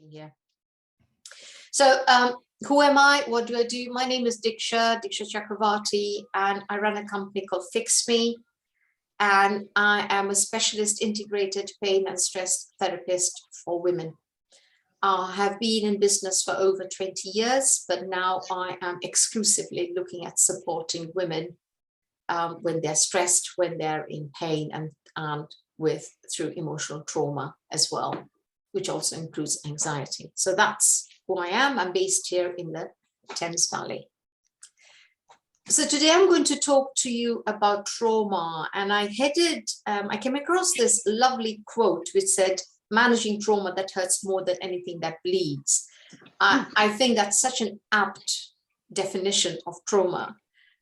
here. So who am I? What do I do? My name is Diksha Chakravati, and I run a company called FixMe. And I am a specialist integrated pain and stress therapist for women. I have been in business for over 20 years, but now I am exclusively looking at supporting women when they're stressed, when they're in pain, and through emotional trauma as well, which also includes anxiety. So that's who I am. I'm based here in the Thames Valley. So today I'm going to talk to you about trauma, and I came across this lovely quote which said, "Managing trauma that hurts more than anything that bleeds." I think that's such an apt definition of trauma,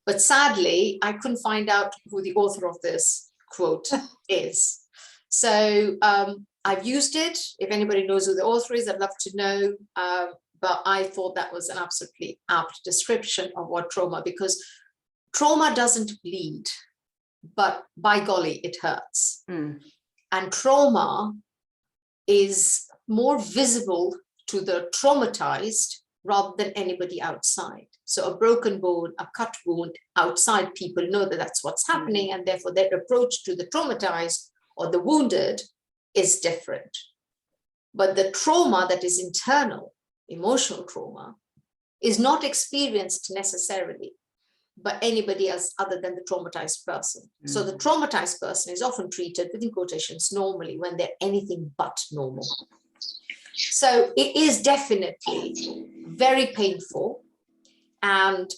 but sadly I couldn't find out who the author of this quote is. So I've used it. If anybody knows who the author is, I'd love to know. But I thought that was an absolutely apt description of what trauma, because trauma doesn't bleed, but by golly, it hurts. And trauma is more visible to the traumatized rather than anybody outside. So a broken bone, a cut wound, outside people know that that's what's happening, and therefore their approach to the traumatized or the wounded is different. But the trauma that is internal, emotional trauma, is not experienced necessarily by anybody else other than the traumatized person. So the traumatized person is often treated, within quotations, normally, when they're anything but normal. So it is definitely very painful, and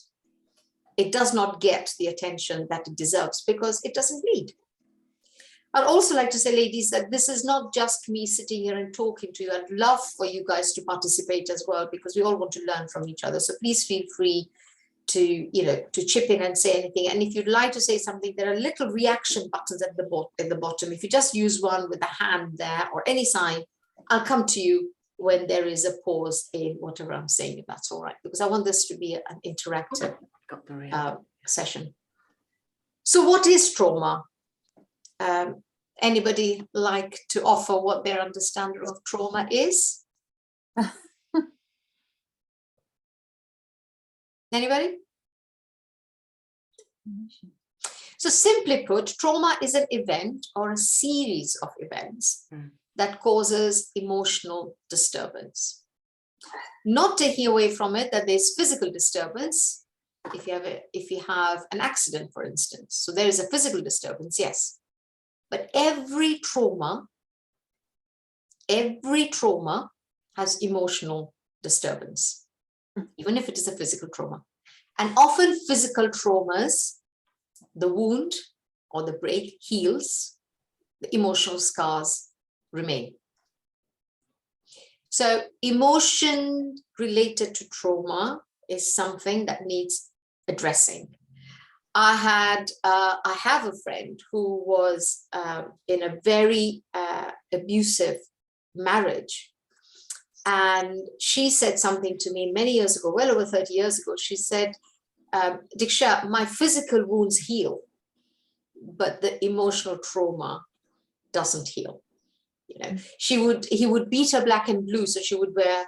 it does not get the attention that it deserves because it doesn't bleed. I'd also like to say, ladies, that this is not just me sitting here and talking to you. I'd love for you guys to participate as well, because we all want to learn from each other. So please feel free to chip in and say anything. And if you'd like to say something, there are little reaction buttons at the bottom. If you just use one with a hand there or any sign, I'll come to you when there is a pause in whatever I'm saying, if that's all right, because I want this to be an interactive session. So what is trauma? Anybody like to offer what their understanding of trauma is? Anybody? So simply put, trauma is an event or a series of events that causes emotional disturbance. Not taking away from it that there's physical disturbance if you have an accident, for instance. So there is a physical disturbance, yes. But every trauma has emotional disturbance, even if it is a physical trauma. And often physical traumas, the wound or the break heals, the emotional scars remain. So emotion related to trauma is something that needs addressing. I have a friend who was in a very abusive marriage, and she said something to me many years ago, well over 30 years ago. She said, "Diksha, my physical wounds heal, but the emotional trauma doesn't heal." He would beat her black and blue, so she would wear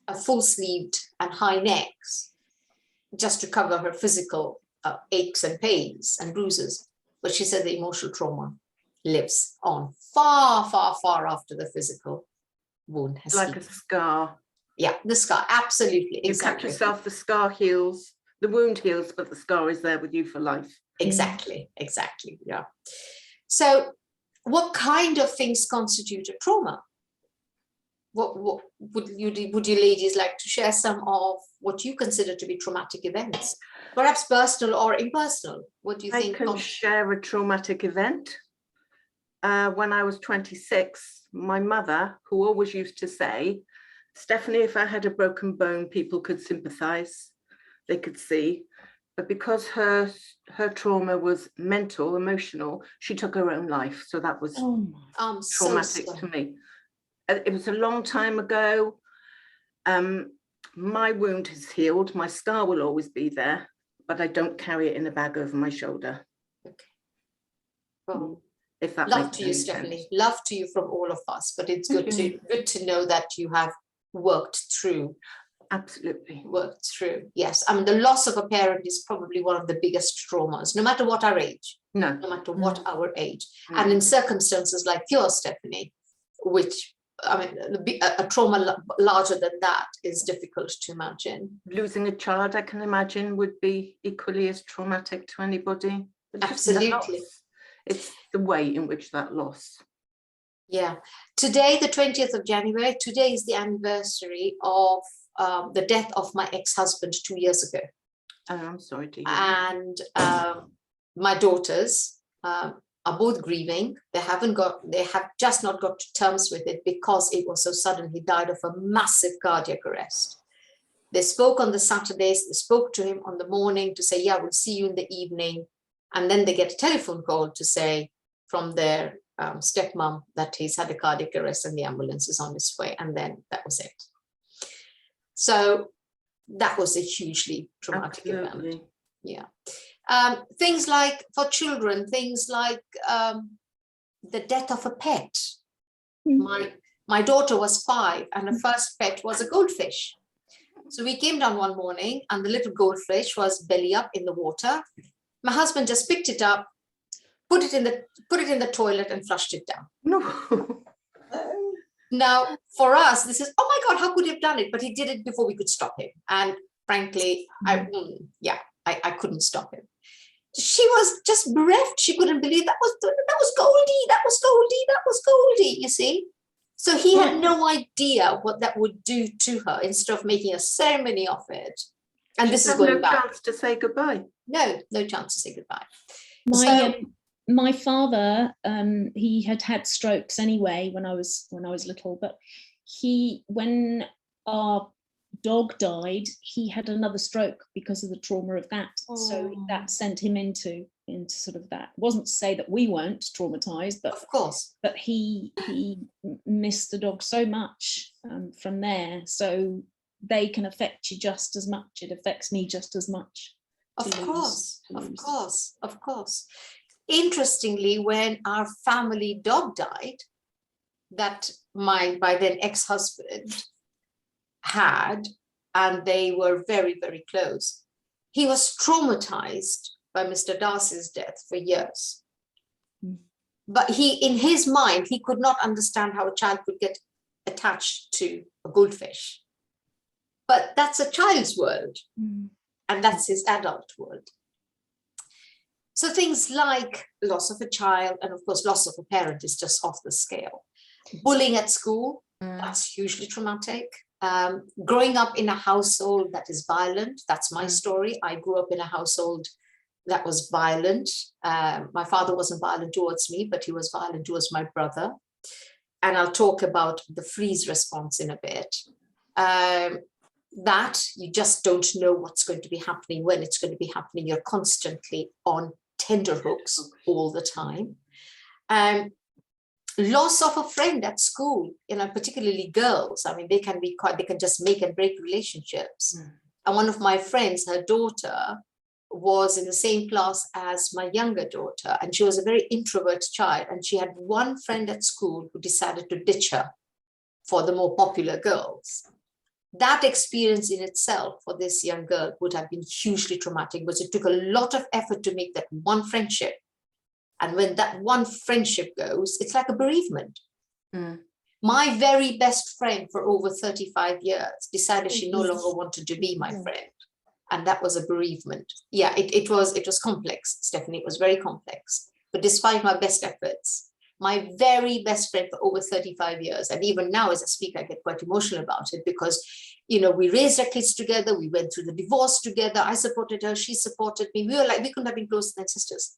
a full-sleeved and high necks just to cover her physical aches and pains and bruises. But she said the emotional trauma lives on far, far, far after the physical wound has healed. Like a scar. Yeah, the scar, absolutely. You cut yourself, the scar heals, the wound heals, but the scar is there with you for life. Exactly, yeah. So what kind of things constitute a trauma? What would you ladies like to share some of what you consider to be traumatic events, perhaps personal or impersonal? What do you think? I can share a traumatic event. When I was 26, my mother, who always used to say, "Stephanie, if I had a broken bone, people could sympathize, they could see." But because her trauma was mental, emotional, she took her own life. So that was traumatic to me. It was a long time ago. My wound has healed. My scar will always be there, but I don't carry it in a bag over my shoulder. Okay. Well, if that love makes to you, sense. Stephanie. Love to you from all of us. But it's good to know that you have worked through. Absolutely. Worked through, yes. I mean, the loss of a parent is probably one of the biggest traumas, no matter what our age. No. No matter what our age. Mm. And in circumstances like yours, Stephanie, which, I mean, a trauma larger than that is difficult to imagine. Losing a child, I can imagine, would be equally as traumatic to anybody. Absolutely. It's the way in which that loss. Yeah. Today, the 20th of January, today is the anniversary of the death of my ex-husband 2 years ago. Oh, I'm sorry to hear. And my daughters are both grieving. They have just not got to terms with it because it was so sudden. He died of a massive cardiac arrest. They spoke on the Saturdays, they spoke to him on the morning to say, yeah, we'll see you in the evening. And then they get a telephone call to say from their stepmom that he's had a cardiac arrest and the ambulance is on its way. And then that was it. So that was a hugely traumatic event. Yeah. Things like, for children, things like the death of a pet. My daughter was 5 and her first pet was a goldfish. So we came down one morning and the little goldfish was belly up in the water. My husband just picked it up, put it in the toilet and flushed it down. No. Now, for us, this is, oh my God, how could he have done it? But he did it before we could stop him. And frankly, I couldn't stop him. She was just bereft. She couldn't believe that was Goldie, you see? So he had no idea what that would do to her instead of making a ceremony of it. And this is going back. No chance to say goodbye. No chance to say goodbye. My father, he had strokes anyway when I was little, but when our dog died, he had another stroke because of the trauma of that. Oh. So that sent him into sort of that. It wasn't to say that we weren't traumatized, but of course, but he missed the dog so much from there. So they can affect you just as much. It affects me just as much. Of course. Interestingly, when our family dog died, that my by then ex-husband had, and they were very, very close, he was traumatized by Mr. Darcy's death for years. But in his mind, he could not understand how a child could get attached to a goldfish. But that's a child's world, and that's his adult world. So things like loss of a child, and of course, loss of a parent is just off the scale. Bullying at school, that's hugely traumatic. Growing up in a household that is violent, that's my story. I grew up in a household that was violent. My father wasn't violent towards me, but he was violent towards my brother. And I'll talk about the freeze response in a bit. That you just don't know what's going to be happening, when it's going to be happening. You're constantly on tenterhooks all the time. Loss of a friend at school, particularly girls. I mean, they can just make and break relationships. And one of my friends, her daughter, was in the same class as my younger daughter, and she was a very introvert child, and she had one friend at school who decided to ditch her for the more popular girls. That experience in itself for this young girl would have been hugely traumatic, because it took a lot of effort to make that one friendship. And when that one friendship goes, it's like a bereavement. My very best friend for over 35 years decided she no longer wanted to be my friend. And that was a bereavement. Yeah, it was complex, Stephanie. It was very complex. But despite my best efforts, my very best friend for over 35 years, and even now as I speak, I get quite emotional about it, because, we raised our kids together. We went through the divorce together. I supported her. She supported me. We couldn't have been closer than sisters.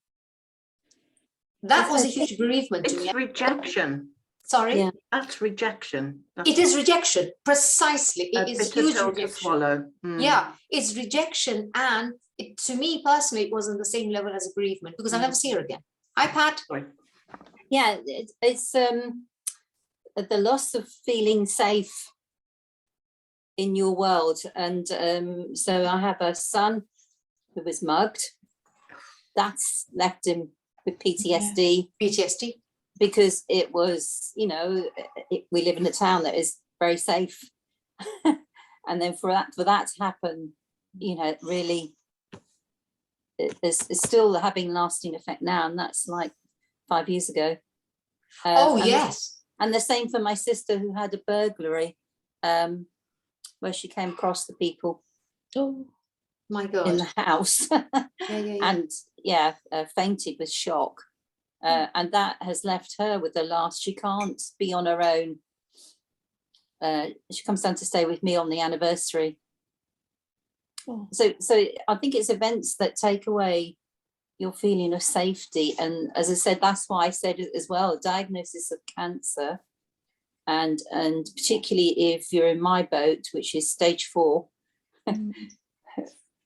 That was a huge bereavement to me. It's rejection. Sorry? Yeah. That's rejection. It is rejection, precisely. It is huge rejection. To swallow. Yeah, it's rejection. And to me personally, it was on the same level as a bereavement, because I'll never see her again. Hi, Pat. Sorry. Yeah, it's the loss of feeling safe in your world. And so I have a son who was mugged. That's left him with PTSD. PTSD. Because it was, we live in a town that is very safe. And then for that to happen, you know, really, it's still having lasting effect now, and that's like 5 years ago. Oh, and yes. And the same for my sister, who had a burglary, where she came across the people Oh my God. in the house, and fainted with shock. And that has left her with the last. She can't be on her own. She comes down to stay with me on the anniversary. Oh. So I think it's events that take away your feeling of safety. And as I said, that's why I said it as well, diagnosis of cancer, and particularly if you're in my boat, which is stage 4,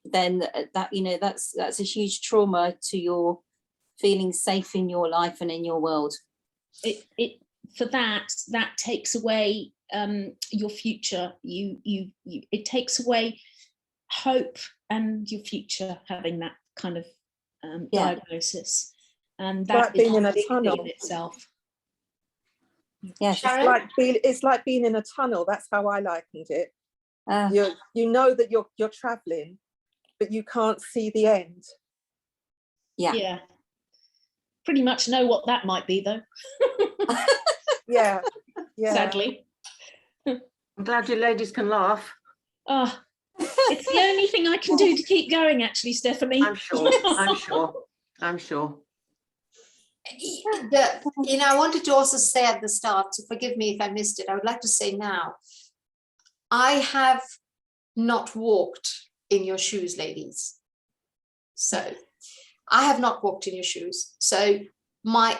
then that, you know, that's a huge trauma to your feeling safe in your life and in your world. It for that takes away your future. It takes away hope and your future, having that kind of diagnosis, and that like being in a big thing tunnel in itself. Yes. It's like being in a tunnel. That's how I likened it. You know that you're traveling, but you can't see the end. Yeah, pretty much know what that might be, though. Yeah. Sadly. I'm glad you ladies can laugh. Oh, it's the only thing I can do to keep going, actually, Stephanie. I'm sure. I wanted to also say at the start, so forgive me if I missed it, I would like to say now, I have not walked in your shoes, ladies. So I have not walked in your shoes. So my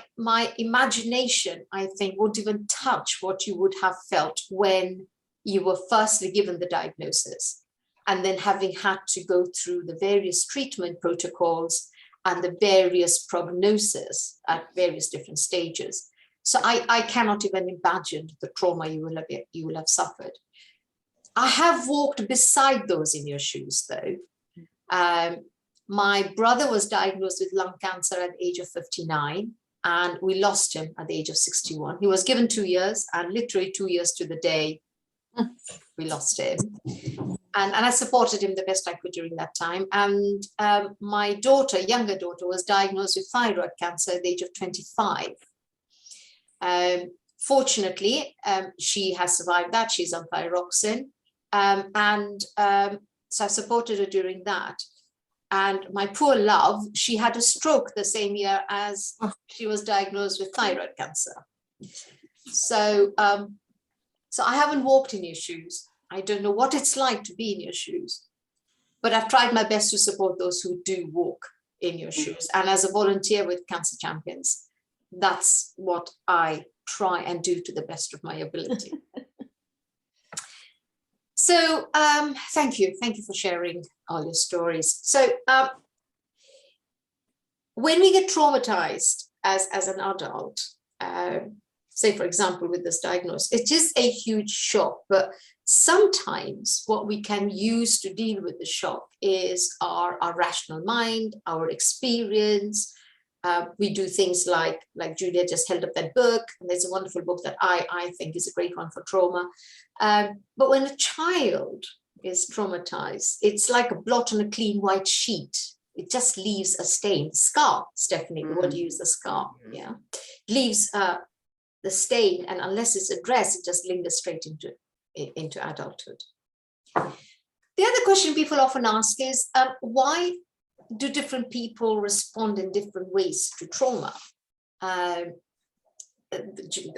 imagination, I think, won't even touch what you would have felt when you were firstly given the diagnosis, and then having had to go through the various treatment protocols and the various prognosis at various different stages. So I cannot even imagine the trauma you will have suffered. I have walked beside those in your shoes, though. My brother was diagnosed with lung cancer at the age of 59, and we lost him at the age of 61. He was given 2 years, and literally 2 years to the day, we lost him. And I supported him the best I could during that time. And my daughter, younger daughter, was diagnosed with thyroid cancer at the age of 25. Fortunately, she has survived that. She's on thyroxine. So I supported her during that. And my poor love, she had a stroke the same year as she was diagnosed with thyroid cancer. So I haven't walked in your shoes. I don't know what it's like to be in your shoes, but I've tried my best to support those who do walk in your shoes. And as a volunteer with Cancer Champions, that's what I try and do to the best of my ability. So thank you for sharing all your stories. So when we get traumatized as an adult, say, for example, with this diagnosis, it is a huge shock, but sometimes what we can use to deal with the shock is our rational mind, our experience. We do things like Julia just held up that book, and there's a wonderful book that I think is a great one for trauma. But when a child is traumatized, it's like a blot on a clean white sheet. It just leaves a stain, scar, Stephanie, the word you use, the scar, yeah. Leaves the stain, and unless it's addressed, it just lingers straight into adulthood. The other question people often ask is, why do different people respond in different ways to trauma? The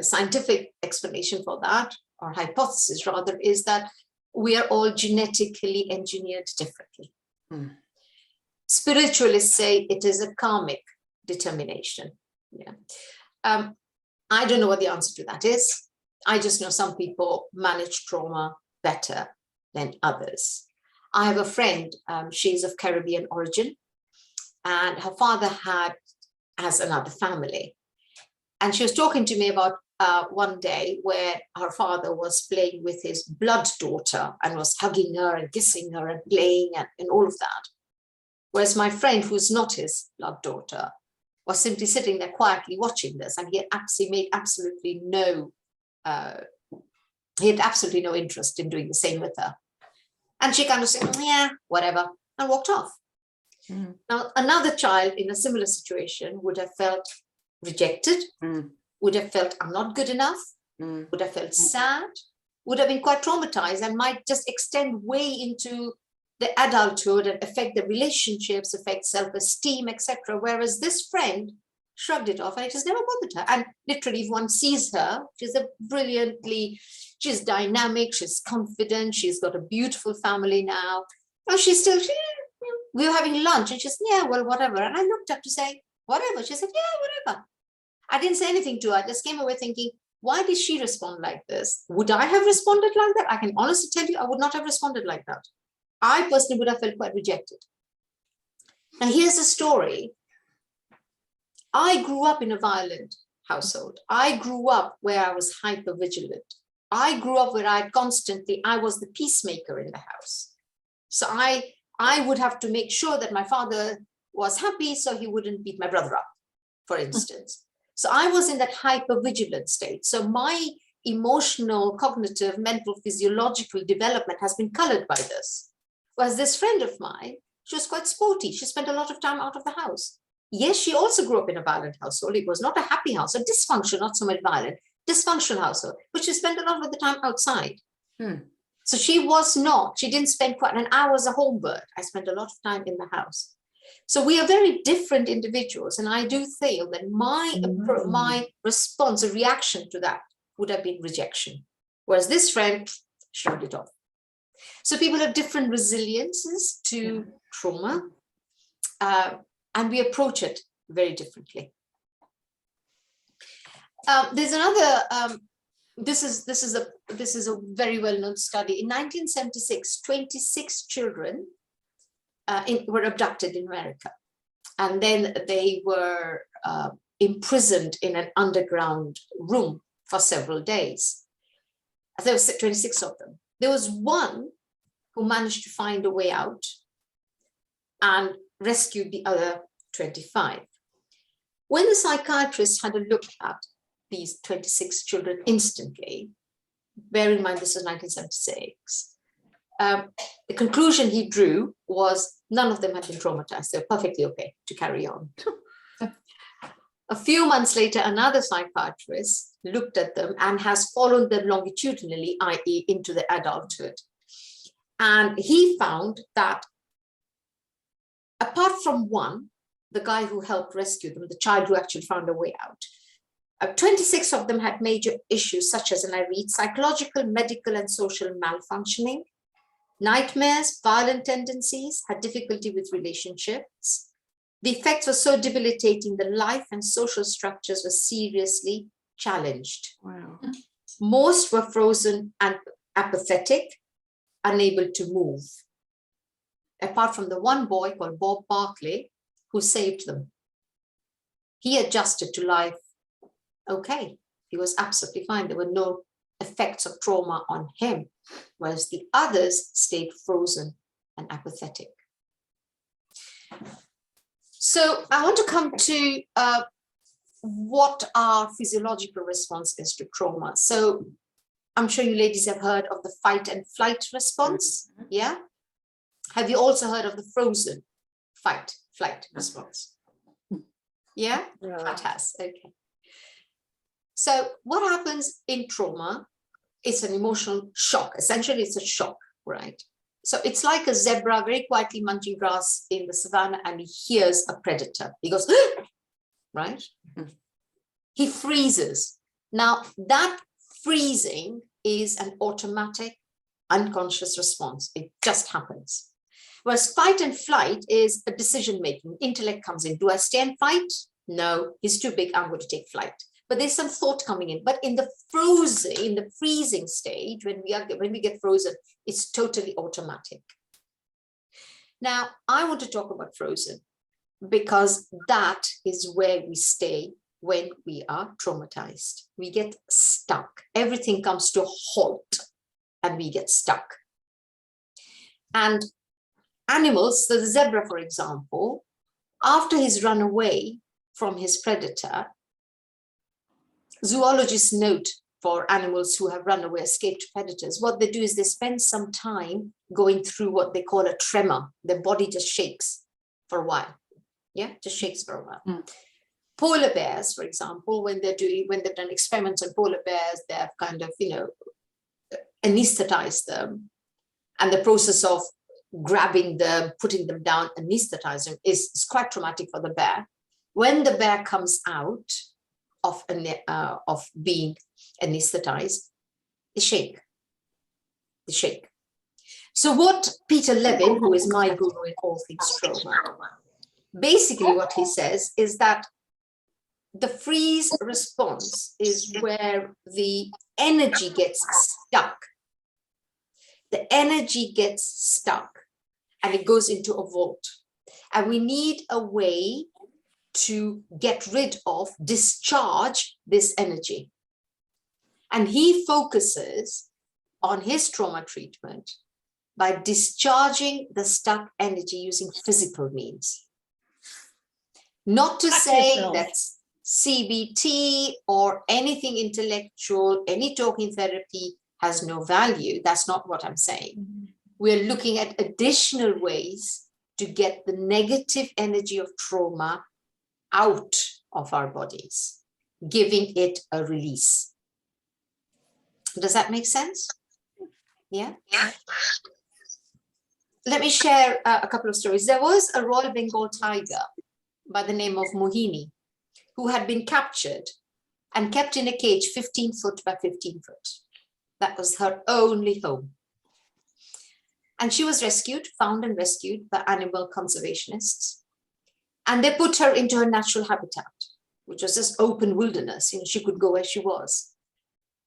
scientific explanation for that, or hypothesis rather, is that we are all genetically engineered differently. Spiritualists say it is a karmic determination. Yeah. I don't know what the answer to that is. I just know some people manage trauma better than others. I have a friend, she's of Caribbean origin, and her father has another family. And she was talking to me about one day where her father was playing with his blood daughter and was hugging her and kissing her and playing and all of that. Whereas my friend, who's not his blood daughter, was simply sitting there quietly watching this, and he had made absolutely no He had absolutely no interest in doing the same with her. And she kind of said, yeah, whatever, and walked off. Now, another child in a similar situation would have felt rejected, would have felt I'm not good enough, would have felt sad, would have been quite traumatized, and might just extend way into the adulthood and affect the relationships, affect self-esteem, etc. Whereas this friend shrugged it off and it has never bothered her. And literally, if one sees her, she's dynamic, she's confident, she's got a beautiful family now. And we were having lunch and she said, yeah, well, whatever. And I looked up to say, whatever. She said, yeah, whatever. I didn't say anything to her. I just came away thinking, why did she respond like this? Would I have responded like that? I can honestly tell you, I would not have responded like that. I personally would have felt quite rejected. Now, here's the story. I grew up in a violent household. I grew up where I was hyper-vigilant. I grew up where I was the peacemaker in the house. So I would have to make sure that my father was happy so he wouldn't beat my brother up, for instance. So I was in that hyper-vigilant state. So my emotional, cognitive, mental, physiological development has been colored by this. Whereas this friend of mine, she was quite sporty. She spent a lot of time out of the house. Yes, she also grew up in a violent household. It was not a happy house, a dysfunction, not so much violent, dysfunctional household, but she spent a lot of the time outside. So she didn't spend quite an hour as a home bird. I spent a lot of time in the house. So we are very different individuals. And I do feel that my response, a reaction to that would have been rejection. Whereas this friend shrugged it off. So people have different resiliences to trauma. And we approach it very differently. There's another, this is a very well-known study. In 1976, 26 children were abducted in America. And then they were imprisoned in an underground room for several days. There were 26 of them. There was one who managed to find a way out and rescued the other 25. When the psychiatrist had a look at these 26 children instantly, bear in mind this is 1976, the conclusion he drew was none of them had been traumatized. They're perfectly okay to carry on. A few months later, another psychiatrist looked at them and has followed them longitudinally, i.e. into the adulthood. And he found that apart from one, the guy who helped rescue them, the child who actually found a way out, 26 of them had major issues such as, and I read, psychological, medical, and social malfunctioning, nightmares, violent tendencies, had difficulty with relationships. The effects were so debilitating, the life and social structures were seriously challenged. Wow. Most were frozen and apathetic, unable to move. Apart from the one boy called Bob Barkley, who saved them. He adjusted to life okay. He was absolutely fine. There were no effects of trauma on him, whereas the others stayed frozen and apathetic. So I want to come to what our physiological response is to trauma. So I'm sure you ladies have heard of the fight and flight response. Yeah. Have you also heard of the frozen fight, flight response? Yeah, that has, okay. So what happens in trauma is an emotional shock. Essentially, it's a shock, right? So it's like a zebra very quietly munching grass in the savannah and he hears a predator. He goes, right? He freezes. Now, that freezing is an automatic, unconscious response. It just happens. Whereas fight and flight is a decision-making. Intellect comes in. Do I stay and fight? No, he's too big. I'm going to take flight. But there's some thought coming in. But in the freezing stage, when we get frozen, it's totally automatic. Now, I want to talk about frozen because that is where we stay when we are traumatized. We get stuck. Everything comes to a halt and we get stuck. And animals, so the zebra, for example, after he's run away from his predator, zoologists note for animals who have run away, escaped predators, what they do is they spend some time going through what they call a tremor. Their body just shakes for a while. Yeah, just shakes for a while. Polar bears, for example, when they've done experiments on polar bears, they have kind of, anesthetized them. And the process of grabbing them, putting them down, anesthetizing is quite traumatic for the bear. When the bear comes out of being anesthetized, they shake. They shake. So what Peter Levin, who is my guru in all things trauma, basically what he says is that the freeze response is where the energy gets stuck. The energy gets stuck and it goes into a vault. And we need a way to get rid of, discharge this energy. And he focuses on his trauma treatment by discharging the stuck energy using physical means. Not to say that CBT or anything intellectual, any talking therapy has no value. That's not what I'm saying. We're looking at additional ways to get the negative energy of trauma out of our bodies, giving it a release. Does that make sense? Yeah. Let me share a couple of stories. There was a Royal Bengal tiger by the name of Mohini, who had been captured and kept in a cage 15 foot by 15 foot. That was her only home. And she was found and rescued by animal conservationists. And they put her into her natural habitat, which was just open wilderness. She could go where she was.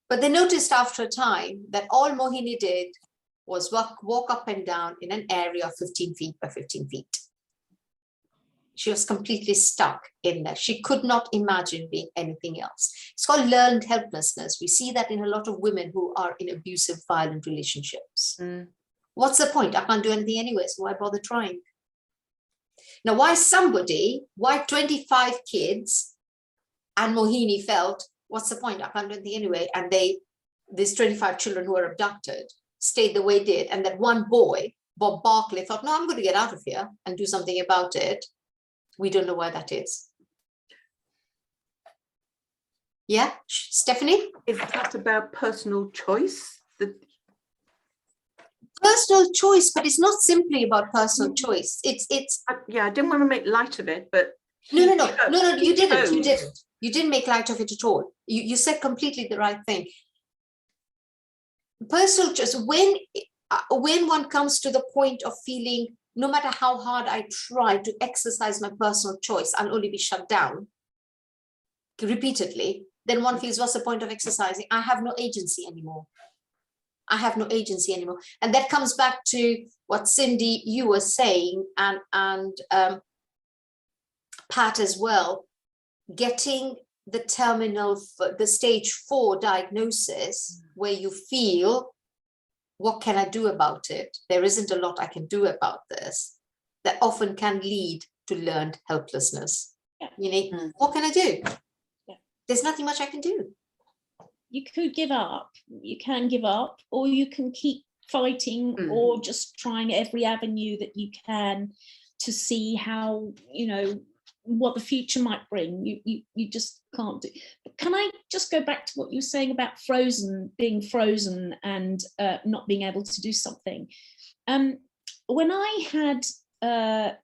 But they noticed after a time that all Mohini did was walk up and down in an area of 15 feet by 15 feet. She was completely stuck in there. She could not imagine being anything else. It's called learned helplessness. We see that in a lot of women who are in abusive, violent relationships. What's the point? I can't do anything anyway, so why bother trying? Now, why 25 kids and Mohini felt, what's the point? I can't do anything anyway. And these 25 children who were abducted stayed the way they did. And that one boy, Bob Barclay, thought, no, I'm going to get out of here and do something about it. We don't know why that is. Yeah, Stephanie? Is that about personal choice? Personal choice, but it's not simply about personal choice. It's yeah, I didn't want to make light of it, but no, you didn't make light of it at all. You said completely the right thing. Personal choice, when one comes to the point of feeling, no matter how hard I try to exercise my personal choice, I'll only be shut down repeatedly, then one feels, what's the point of exercising? I have no agency anymore. I have no agency anymore. And that comes back to what Cindy, you were saying, and Pat as well, getting the stage 4 diagnosis where you feel, what can I do about it? There isn't a lot I can do about this. That often can lead to learned helplessness. Yeah. What can I do? Yeah. There's nothing much I can do. You could give up. You can give up, or you can keep fighting, or just trying every avenue that you can to see how, what the future might bring. You just can't do. But can I just go back to what you were saying about being frozen and not being able to do something? When I had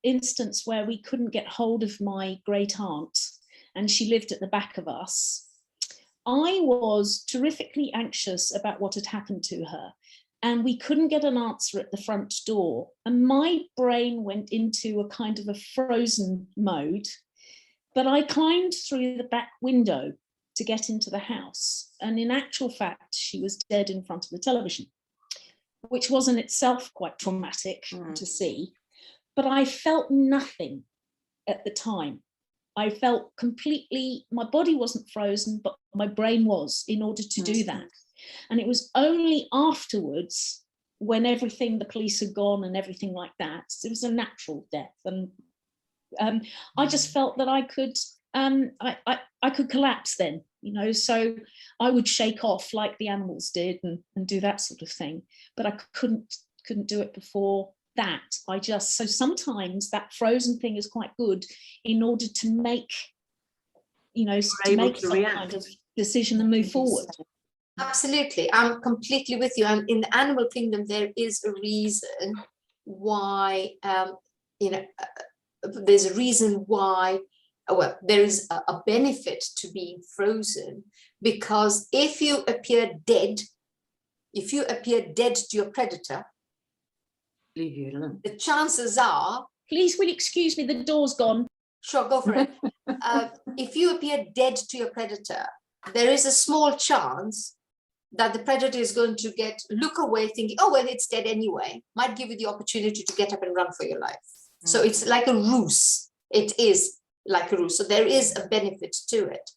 instance where we couldn't get hold of my great aunt, and she lived at the back of us, I was terrifically anxious about what had happened to her, and we couldn't get an answer at the front door. And my brain went into a kind of a frozen mode, but I climbed through the back window to get into the house. And in actual fact, she was dead in front of the television, which was in itself quite traumatic to see. But I felt nothing at the time. I felt completely, my body wasn't frozen, but my brain was, in order to do that. And it was only afterwards, when the police had gone and everything like that, it was a natural death. And I just felt that I could collapse then. you know, so I would shake off like the animals did and do that sort of thing, but I couldn't do it before that. So sometimes that frozen thing is quite good in order to make, you know, to make some kind of decision and move forward. Absolutely, I'm completely with you. And in the animal kingdom, there is a reason why, there's a reason why, well, there is a benefit to being frozen, because if you appear dead to your predator, Leave you alone. the chances are, Please, will you excuse me, the door's gone. sure, go for it. If you appear dead to your predator, there is a small chance that the predator is going to look away thinking, oh, well, it's dead anyway, might give you the opportunity to get up and run for your life. So it's like a ruse. It is like a ruse. So there is a benefit to it.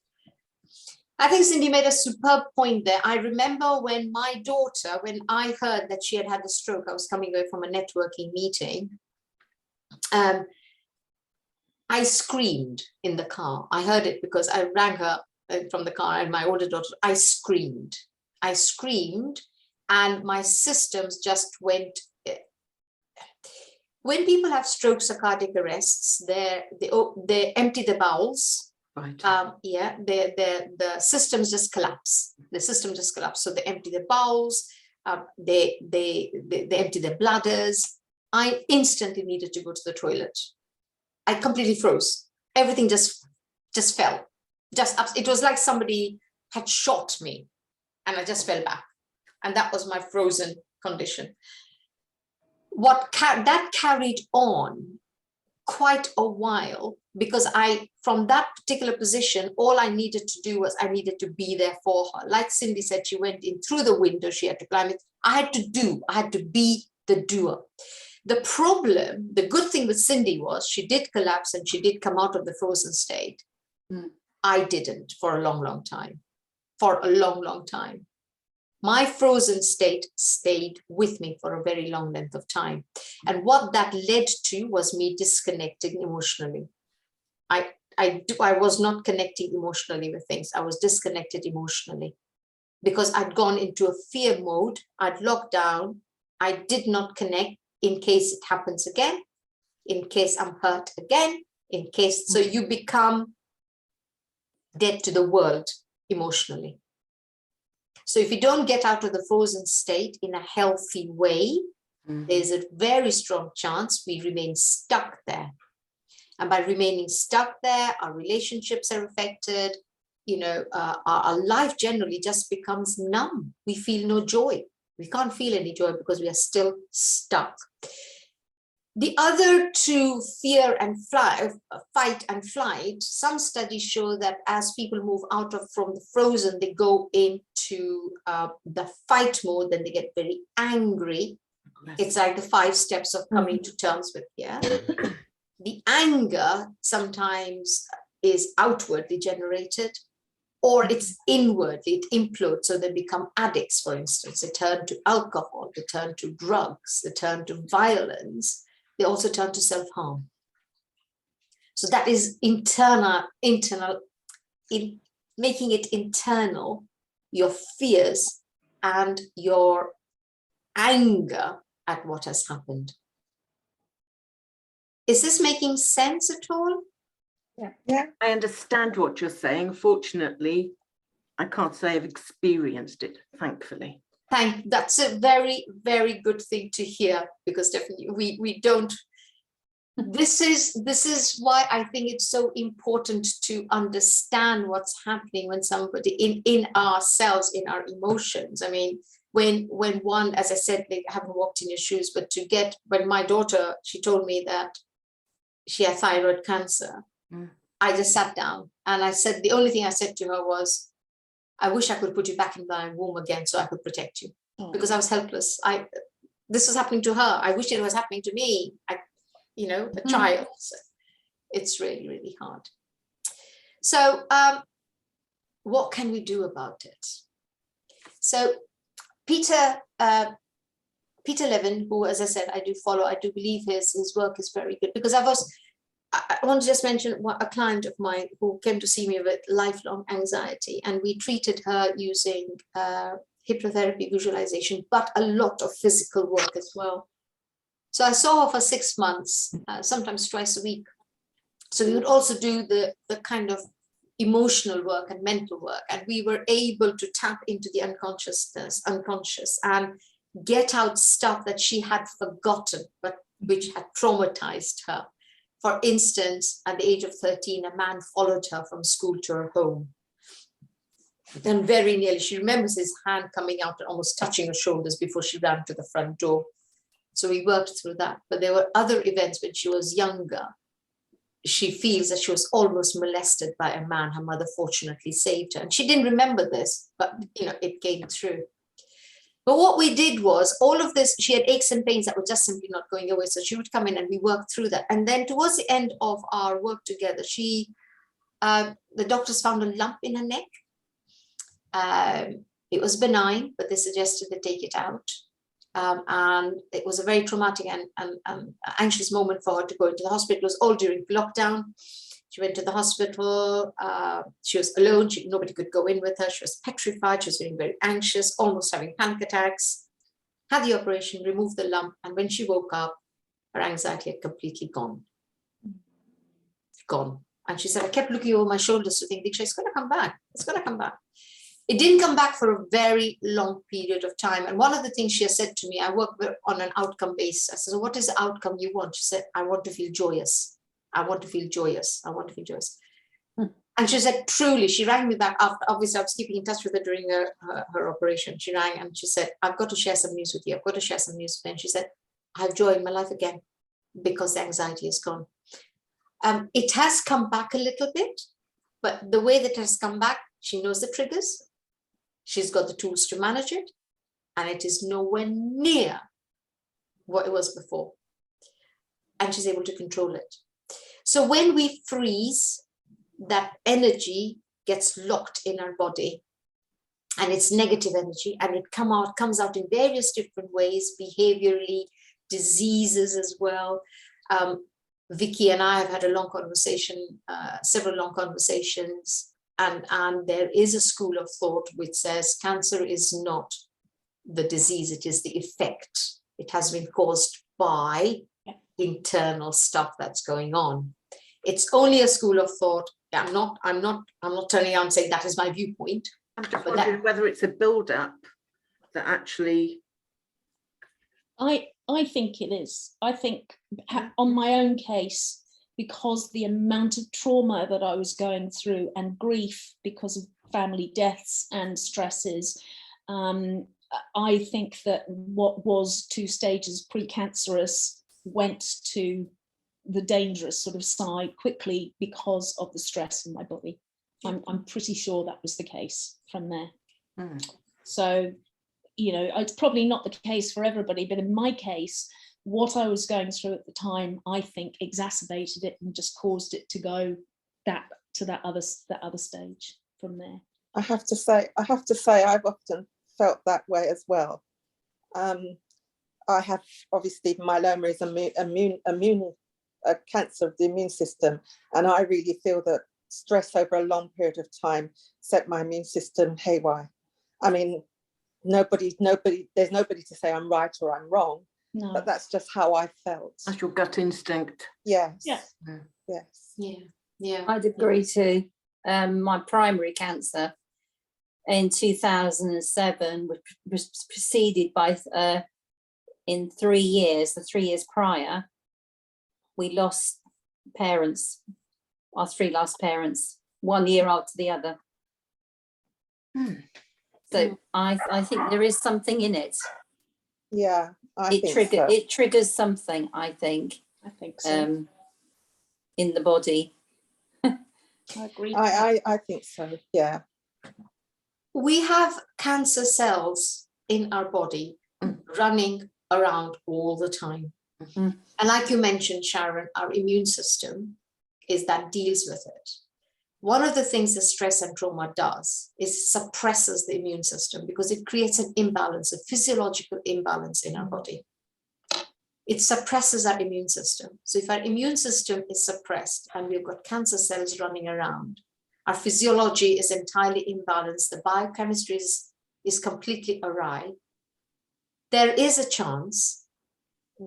I think Cindy made a superb point there. I remember when my daughter, when I heard that she had had a stroke, I was coming away from a networking meeting. I screamed in the car. I heard it because I rang her from the car, and my older daughter, I screamed, and my systems just went. When people have strokes or cardiac arrests, they empty the bowels. Right. The systems just collapse. The system just collapse. So they empty the bowels. They empty their bladders. I instantly needed to go to the toilet. I completely froze. Everything just fell. It was like somebody had shot me, and I just fell back. And that was my frozen condition. That carried on quite a while, because from that particular position, all I needed to do was I needed to be there for her. Like Cindy said, she went in through the window, she had to climb it. I had to be the doer. The good thing with Cindy was she did collapse and she did come out of the frozen state. I didn't for a long, long time. My frozen state stayed with me for a very long length of time. And what that led to was me disconnecting emotionally. I was not connecting emotionally with things. I was disconnected emotionally because I'd gone into a fear mode. I'd locked down. I did not connect in case it happens again, in case I'm hurt again, so you become dead to the world emotionally. So if you don't get out of the frozen state in a healthy way, there's a very strong chance we remain stuck there. And by remaining stuck there, our relationships are affected. Our life generally just becomes numb. We feel no joy. We can't feel any joy because we are still stuck. The other two, fear and fight and flight, some studies show that as people move from the frozen, they go into the fight mode, then they get very angry. It's like the 5 steps of coming to terms with fear. The anger sometimes is outwardly generated, or it's inwardly, it implodes, so they become addicts, for instance. They turn to alcohol, they turn to drugs, they turn to violence. They also turn to self-harm. So that is internal, making it internal, your fears and your anger at what has happened. Is this making sense at all? Yeah. I understand what you're saying. Fortunately, I can't say I've experienced it, thankfully. That's a very, very good thing to hear, because definitely we don't. This is why I think it's so important to understand what's happening when somebody in ourselves, in our emotions. I mean, when one, as I said, I haven't walked in your shoes, but when my daughter, she told me that she had thyroid cancer, I just sat down and I said, the only thing I said to her was, I wish I could put you back in my womb again so I could protect you, because I was helpless. This was happening to her. I wish it was happening to me, a child. So it's really, really hard. So what can we do about it? So Peter Levin, who, as I said, I do follow, I do believe his work is very good, because I want to just mention a client of mine who came to see me with lifelong anxiety, and we treated her using hypnotherapy, visualization, but a lot of physical work as well. So I saw her for 6 months, sometimes twice a week. So we would also do the kind of emotional work and mental work, and we were able to tap into the unconscious, and get out stuff that she had forgotten, but which had traumatized her. For instance, at the age of 13, a man followed her from school to her home. And very nearly, she remembers his hand coming out and almost touching her shoulders before she ran to the front door. So we worked through that. But there were other events when she was younger. She feels that she was almost molested by a man. Her mother fortunately saved her. And she didn't remember this, but it came through. But what we did was, all of this, she had aches and pains that were just simply not going away. So she would come in and we worked through that. And then towards the end of our work together, the doctors found a lump in her neck. It was benign, but they suggested they take it out. And it was a very traumatic and anxious moment for her to go into the hospital. It was all during lockdown. She went to the hospital. She was alone. Nobody could go in with her. She was petrified. She was feeling very anxious, almost having panic attacks. Had the operation, removed the lump. And when she woke up, her anxiety had completely gone. Gone. And she said, I kept looking over my shoulders to think, Diksha, it's going to come back. It's going to come back. It didn't come back for a very long period of time. And one of the things she has said to me, I work on an outcome basis. I said, so what is the outcome you want? She said, I want to feel joyous. I want to feel joyous. I want to feel joyous. And she said, truly, she rang me back after, obviously I was keeping in touch with her during her operation. She rang and she said, I've got to share some news with you. I've got to share some news with you. And she said, I have joy in my life again because the anxiety is gone. It has come back a little bit, but the way that it has come back, she knows the triggers. She's got the tools to manage it, and it is nowhere near what it was before. And she's able to control it. So when we freeze, that energy gets locked in our body, and it's negative energy, and it comes out in various different ways, behaviorally, diseases as well. Vicky and I have had a long conversation, several long conversations. And there is a school of thought which says cancer is not the disease, it is the effect. It has been caused by internal stuff that's going on. It's only a school of thought. I'm not turning around saying that is my viewpoint. I'm just wondering whether it's a build-up that actually. I think it is. I think on my own case, because the amount of trauma that I was going through and grief because of family deaths and stresses, I think that what was 2 stages precancerous went to the dangerous sort of side quickly because of the stress in my body. I'm pretty sure that was the case from there. So, it's probably not the case for everybody, but in my case, what I was going through at the time, I think exacerbated it and just caused it to go that other stage from there. I have to say, I've often felt that way as well. I have, obviously, myeloma is a cancer of the immune system, and I really feel that stress over a long period of time set my immune system haywire. I mean, there's nobody to say I'm right or I'm wrong. No. But that's just how I felt. That's your gut instinct. Yes. Yeah. Yes. Yeah. I'd agree too. My primary cancer in 2007 was preceded by, in 3 years, the 3 years prior, we lost parents, our 3 last parents, 1 year after the other. So I think there is something in it. Yeah. It triggers something, I think. I think so. In the body. I agree. I think so, yeah. We have cancer cells in our body running around all the time. And like you mentioned, Sharon, our immune system deals with it. One of the things that stress and trauma does is suppresses the immune system because it creates an imbalance, a physiological imbalance in our body. it suppresses our immune system. So if our immune system is suppressed and we've got cancer cells running around, our physiology is entirely imbalanced, the biochemistry is completely awry, there is a chance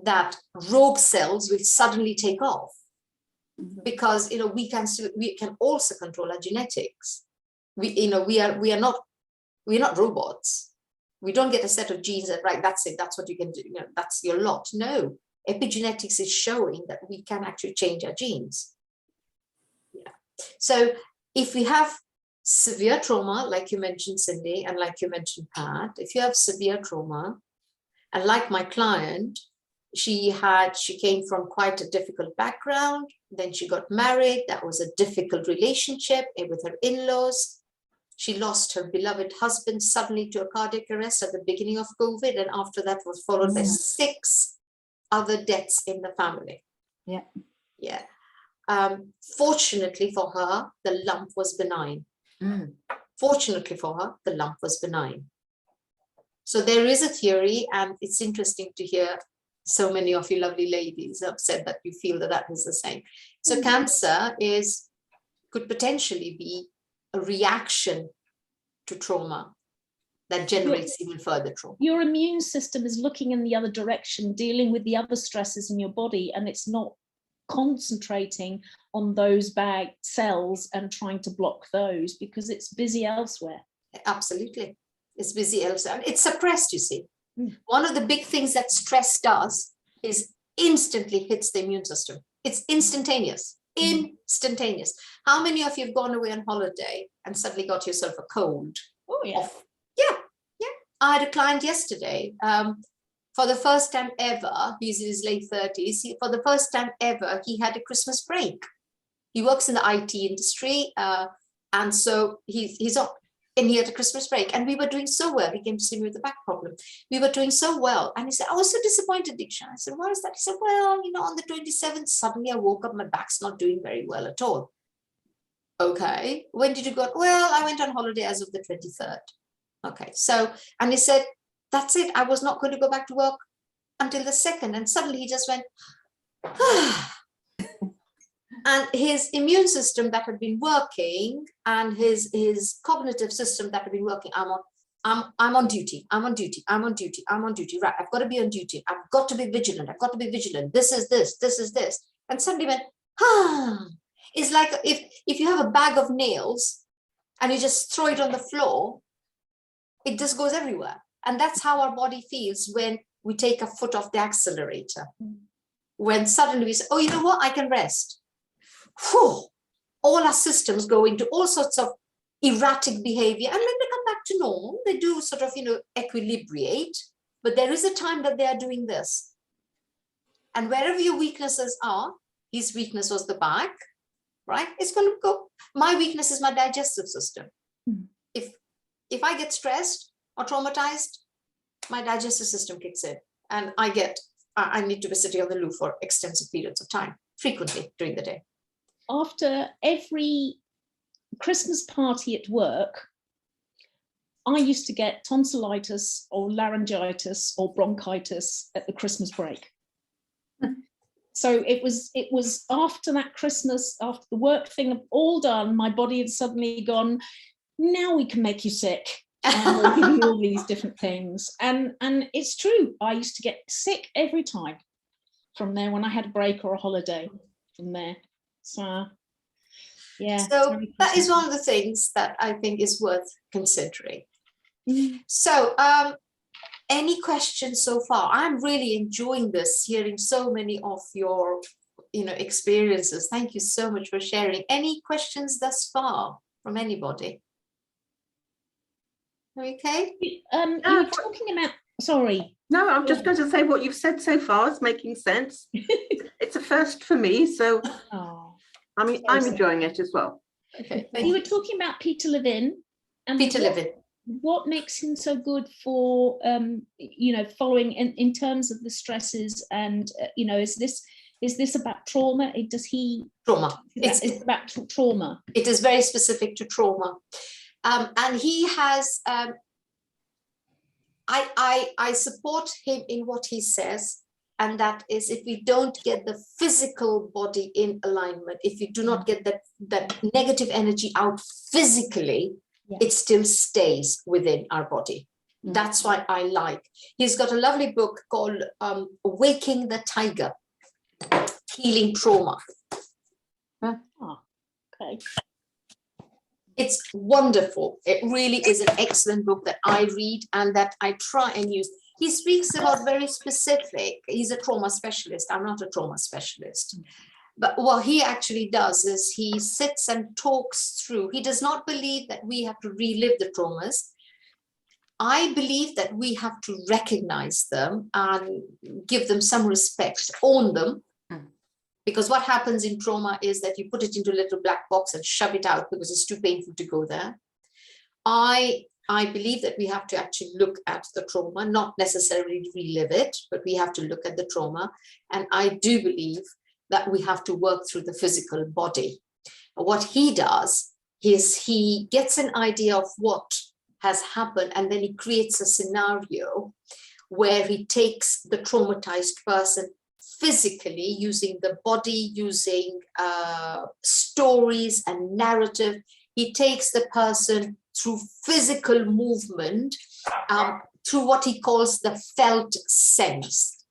that rogue cells will suddenly take off, because we can also control our genetics. We're not robots. We don't get a set of genes that, right, that's it, that's what you can do, that's your lot. No, epigenetics is showing that we can actually change our genes. Yeah. So if we have severe trauma, like you mentioned, Cindy, and like you mentioned, Pat, if you have severe trauma, and like my client, she came from quite a difficult background, then she got married, that was a difficult relationship with her in-laws. She lost her beloved husband suddenly to a cardiac arrest at the beginning of COVID, and after that was followed by 6 other deaths in the family. Yeah. Fortunately for her, the lump was benign. Fortunately for her, the lump was benign. So there is a theory, and it's interesting to hear so many of you lovely ladies have said that you feel that is the same. So cancer could potentially be a reaction to trauma that generates even further trauma. Your immune system is looking in the other direction, dealing with the other stresses in your body, and it's not concentrating on those bad cells and trying to block those because it's busy elsewhere. Absolutely. It's busy elsewhere. It's suppressed, you see. One of the big things that stress does is instantly hits the immune system. It's instantaneous. Instantaneous. How many of you have gone away on holiday and suddenly got yourself a cold? Oh, yeah. Yeah. I had a client yesterday. For the first time ever, he's in his late 30s. For the first time ever, he had a Christmas break. He works in the IT industry, and so he's off. And he had a Christmas break, and we were doing so well. He came to see me with a back problem. We were doing so well. And he said, I was so disappointed, Diksha. I said, why is that? He said, well, on the 27th, suddenly I woke up, my back's not doing very well at all. Okay, when did you go? Well, I went on holiday as of the 23rd. Okay, so, and he said, that's it. I was not going to go back to work until the 2nd. And suddenly he just went, and his immune system that had been working and his cognitive system that had been working, I'm on duty. Right, I've got to be on duty. I've got to be vigilant. This is this. And suddenly went, It's like if you have a bag of nails and you just throw it on the floor, it just goes everywhere. And that's how our body feels when we take a foot off the accelerator. When suddenly we say, oh, you know what, I can rest. Whew. All our systems go into all sorts of erratic behavior, and when they come back to normal, they do sort of, equilibrate, but there is a time that they are doing this. And wherever your weaknesses are, his weakness was the back, right? It's going to go. My weakness is my digestive system. If I get stressed or traumatized, my digestive system kicks in, and I need to be sitting on the loo for extensive periods of time, frequently during the day. After every Christmas party at work, I used to get tonsillitis or laryngitis or bronchitis at the Christmas break. So it was after that Christmas, after the work thing all done, my body had suddenly gone, now we can make you sick. And we'll give you all these different things. And it's true, I used to get sick every time from there when I had a break or a holiday from there. So, yeah. So that is one of the things that I think is worth considering. So, any questions so far? I'm really enjoying this, hearing so many of your, experiences. Thank you so much for sharing. Any questions thus far from anybody? Okay. You were talking about, sorry. No, I'm just going to say what you've said so far is making sense. It's a first for me, so I'm enjoying it as well. Okay. You were talking about Peter Levine. And Peter Levine. What makes him so good for, following in terms of the stresses, and, is this about trauma? Trauma. It's about trauma. It is very specific to trauma. And he has, I support him in what he says. And that is, if we don't get the physical body in alignment, if we do not get that negative energy out physically, it still stays within our body. That's why I like. He's got a lovely book called Waking the Tiger, Healing Trauma. Okay. It's wonderful. It really is an excellent book that I read and that I try and use. He speaks about very specific. He's a trauma specialist. I'm not a trauma specialist. But what he actually does is he sits and talks through. He does not believe that we have to relive the traumas. I believe that we have to recognize them and give them some respect, own them. Because what happens in trauma is that you put it into a little black box and shove it out because it's too painful to go there. I believe that we have to actually look at the trauma, not necessarily relive it, but we have to look at the trauma. And I do believe that we have to work through the physical body. What he does is he gets an idea of what has happened, and then he creates a scenario where he takes the traumatized person physically, using the body, using stories and narrative. He takes the person through physical movement, through what he calls the felt sense.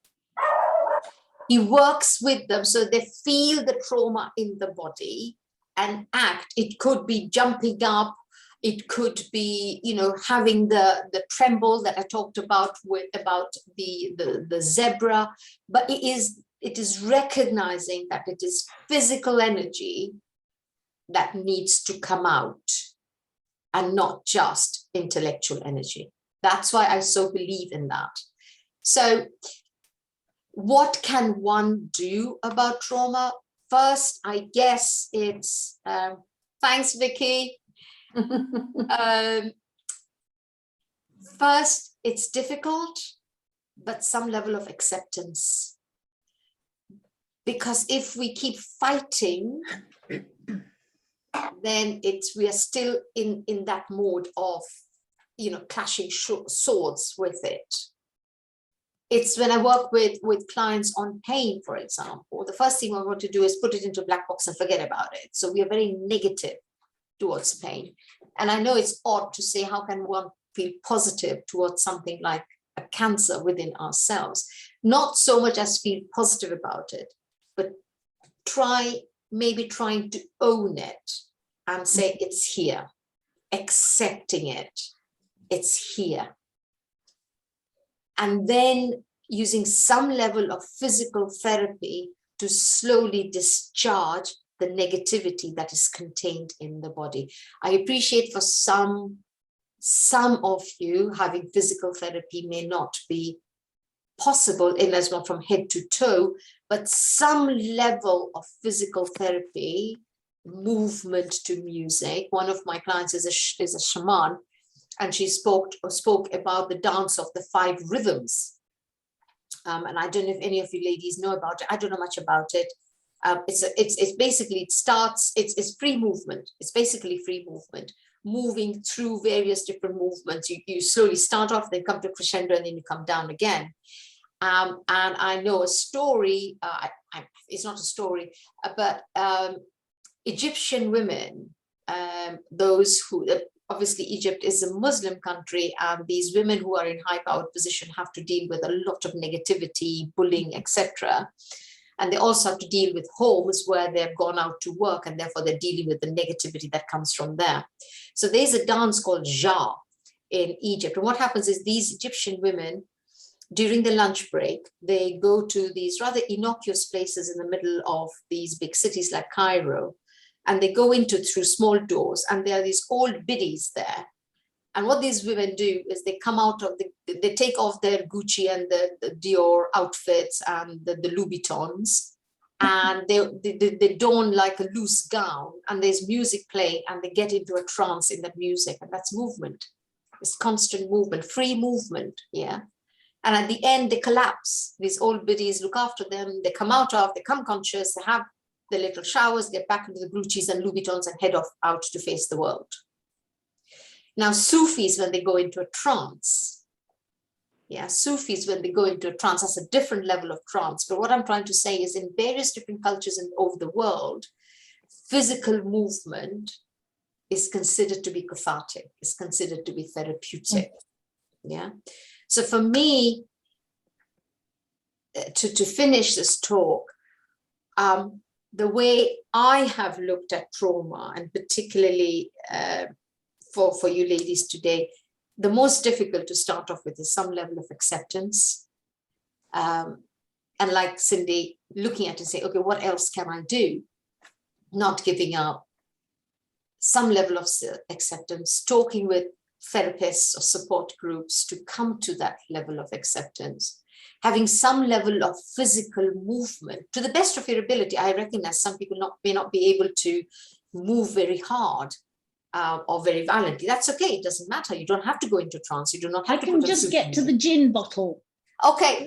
He works with them so they feel the trauma in the body and act. It could be jumping up, it could be, having the tremble that I talked about the zebra, but it is recognizing that it is physical energy that needs to come out and not just intellectual energy. That's why I so believe in that. So what can one do about trauma? First, I guess it's, thanks, Vicky. First, it's difficult, but some level of acceptance. Because if we keep fighting, then we are still in that mode of, clashing swords with it. It's when I work with clients on pain, for example, the first thing I want to do is put it into a black box and forget about it. So we are very negative towards pain. And I know it's odd to say, how can one feel positive towards something like a cancer within ourselves? Not so much as feel positive about it, but maybe trying to own it and say it's here, accepting it, it's here. And then using some level of physical therapy to slowly discharge the negativity that is contained in the body. I appreciate for some of you having physical therapy may not be possible unless one from head to toe, but some level of physical therapy, movement to music. One of my clients is a shaman, and she spoke about the dance of the 5 rhythms. And I don't know if any of you ladies know about it. I don't know much about it. It's basically, it's free movement. It's basically free movement, moving through various different movements. You slowly start off, then come to crescendo, and then you come down again. And I know a story, it's not a story, but Egyptian women, those who, obviously Egypt is a Muslim country, and these women who are in high powered position have to deal with a lot of negativity, bullying, etc. And they also have to deal with homes where they've gone out to work, and therefore they're dealing with the negativity that comes from there. So there's a dance called Ja in Egypt. And what happens is these Egyptian women, during the lunch break, they go to these rather innocuous places in the middle of these big cities like Cairo, and they go through small doors, and there are these old biddies there. And what these women do is they come out of they take off their Gucci and the Dior outfits and the Louboutins, and they don like a loose gown, and there's music playing, and they get into a trance in that music, and that's movement. It's constant movement, free movement, yeah. And at the end, they collapse. These old biddies look after them. They come conscious, they have their little showers, get back into the Gucci's and Louboutins, and head off out to face the world. Now, Sufis, when they go into a trance, Yeah, Sufis, when they go into a trance, that's a different level of trance. But what I'm trying to say is in various different cultures over the world, physical movement is considered to be cathartic, is considered to be therapeutic. Yeah. So for me, to finish this talk, the way I have looked at trauma, and particularly for you ladies today, the most difficult to start off with is some level of acceptance. And like Cindy, looking at it and say, okay, what else can I do? Not giving up, some level of acceptance, talking with therapists or support groups to come to that level of acceptance, having some level of physical movement to the best of your ability. I recognize some people may not be able to move very hard or very violently. That's okay. It doesn't matter. You don't have to go into trance. You do not have I to can put on just get to soothing the gin bottle. Okay.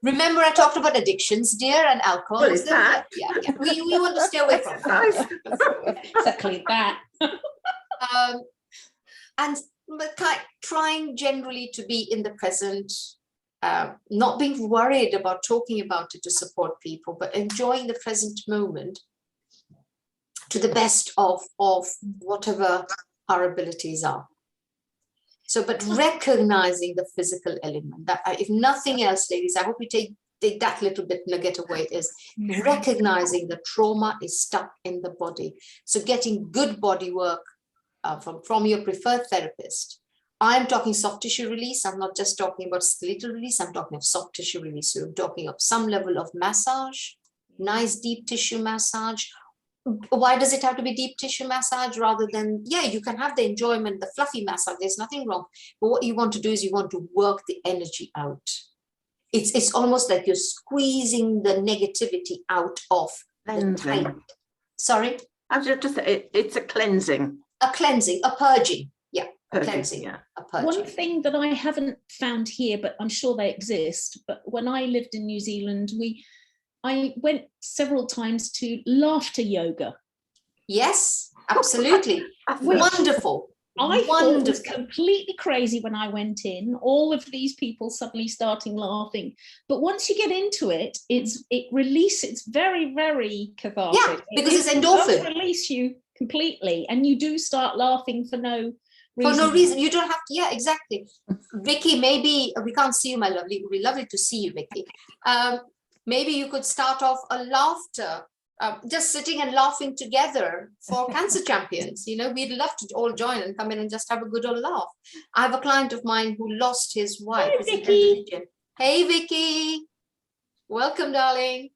Remember, I talked about addictions, dear, and alcohol. Well, it's that. Yeah. We want to stay away from Exercise. Exactly that. And trying generally to be in the present, not being worried about talking about it to support people, but enjoying the present moment to the best of whatever our abilities are. So, but recognizing the physical element, that if nothing else, ladies, I hope you take that little bit nugget away, is recognizing the trauma is stuck in the body. So getting good body work from your preferred therapist. I'm talking soft tissue release. I'm not just talking about skeletal release. I'm talking of soft tissue release. So I'm talking of some level of massage, nice deep tissue massage. Why does it have to be deep tissue massage rather than, yeah, you can have the enjoyment, the fluffy massage, there's nothing wrong. But what you want to do is you want to work the energy out. It's almost like you're squeezing the negativity out of the tight. Sorry? I was just say it's a cleansing. A cleansing, a purging. Yeah, a Purging, cleansing, yeah. a purging. One thing that I haven't found here, but I'm sure they exist, but when I lived in New Zealand, I went several times to laughter yoga. Yes, absolutely. Wonderful. I thought it was completely crazy when I went in, all of these people suddenly starting laughing. But once you get into it, it releases, it's very, very cathartic. Yeah, because it's endorphin. It does release you completely, and you do start laughing for no reason. For no reason. You don't have to, yeah, exactly. Vicky, maybe, we can't see you, my lovely. It would be lovely to see you, Vicky. Maybe you could start off a laughter, just sitting and laughing together for cancer champions. You know, we'd love to all join and come in and just have a good old laugh. I have a client of mine who lost his wife. Hey, Vicky. Hey, Vicky. Welcome, darling.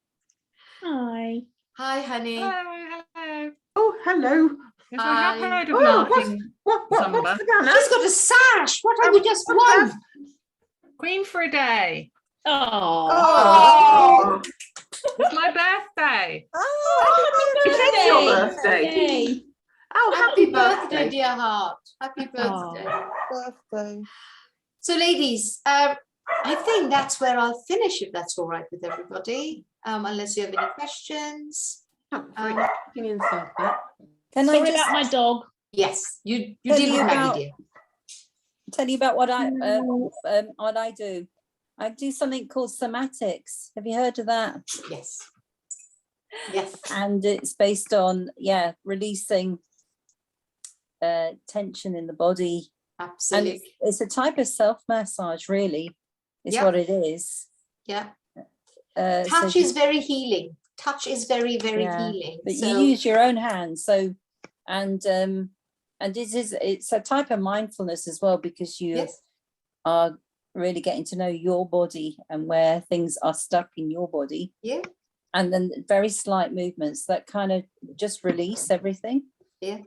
Hi. Hi, honey. Hello. Oh, hello. Yes, I have Hi. heard of Oh, laughing what's samba. the gunner? She's got a sash. What have you just won? Queen for a day. Oh. Oh, It's my birthday. it's your birthday. Yay. Oh, Happy birthday, dear heart. Happy Oh. birthday. Birthday. So, ladies, I think that's where I'll finish, if that's all right with everybody, unless you have any questions. Looking inside that. Can I Sorry just about my dog. Yes, you Tell deal you with Maggie, about- dear. tell you about what I do? I do something called somatics. Have you heard of that? Yes. Yes. And it's based on, releasing tension in the body. And Absolutely. it's a type of self-massage, really, is Yeah. what it is. Yeah. So Touch is very healing. Touch is very, very Yeah, healing. but So, you use your own hands. So, and it's a type of mindfulness as well, because you yes. are really getting to know your body and where things are stuck in your body. Yeah. And then very slight movements that kind of just release everything. Yeah.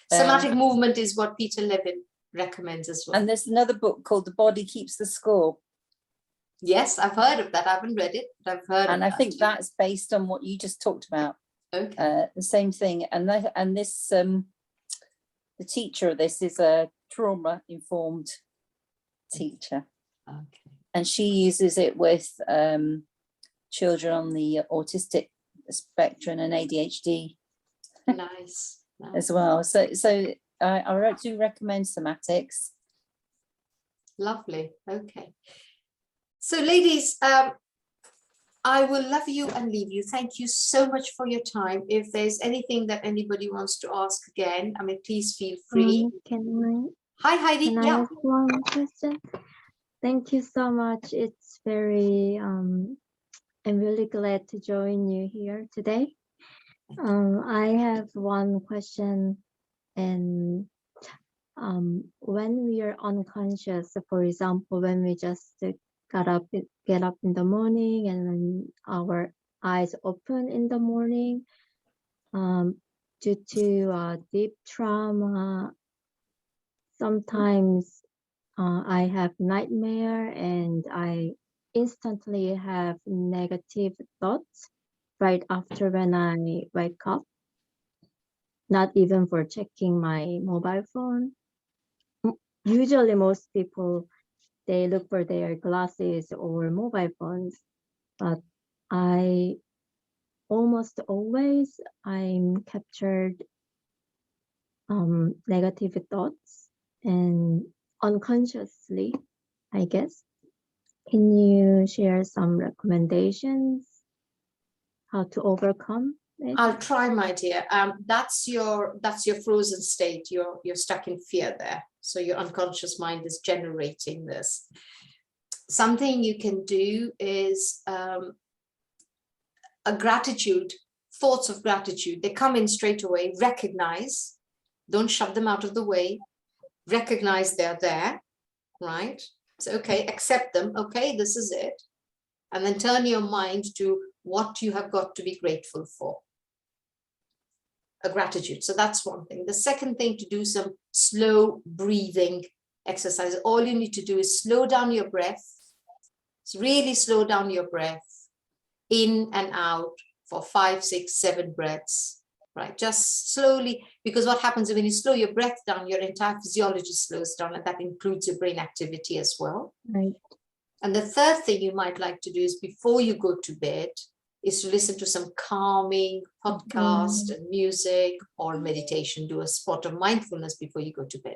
Somatic movement is what Peter Levin recommends as well. And there's another book called The Body Keeps the Score. Yes, I've heard of that. I haven't read it, but I've heard And of I that. think that's based on what you just talked about. Okay. The same thing. And this the teacher of this is a trauma-informed teacher. Okay. And she uses it with children on the autistic spectrum and ADHD Nice. as well. So I do recommend somatics. Lovely. Okay. So ladies, I will love you and leave you. Thank you so much for your time. If there's anything that anybody wants to ask again, I mean, please feel free. Hi, Heidi. Can I Yeah. ask one question? Thank you so much. It's very, I'm really glad to join you here today. I have one question, and when we are unconscious, for example, when we just get up in the morning and when our eyes open in the morning, due to deep trauma, sometimes I have nightmare and I instantly have negative thoughts right after when I wake up, not even for checking my mobile phone. Usually most people, they look for their glasses or mobile phones, but I almost always, I'm captured negative thoughts and unconsciously, I guess. Can you share some recommendations how to overcome it? I'll try, my dear. That's your frozen state. You're stuck in fear there. So your unconscious mind is generating this. Something you can do is a gratitude, thoughts of gratitude. They come in straight away. Recognize, don't shove them out of the way. Recognize they're there, right? So, okay, accept them. Okay, this is it. And then turn your mind to what you have got to be grateful for. A gratitude. So that's one thing. The second thing, to do some slow breathing exercise. All you need to do is slow down your breath. So really slow down your breath in and out for 5, 6, 7 breaths, right? Just slowly, because what happens when you slow your breath down, your entire physiology slows down, and that includes your brain activity as well. Right. And the third thing you might like to do is, before you go to bed, is to listen to some calming podcast and music or meditation. Do a spot of mindfulness before you go to bed.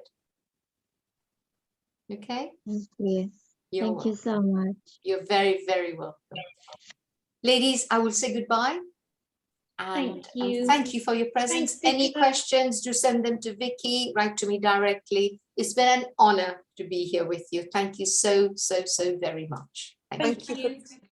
Okay? Yes. Thank you so much. You're very, very welcome. Ladies, I will say goodbye. And Thank you. Thank you for your presence. Thanks, Any Diksha. questions, do send them to Vicky, write to me directly. It's been an honor to be here with you. Thank you so, so, so very much. Thank you. Thank you for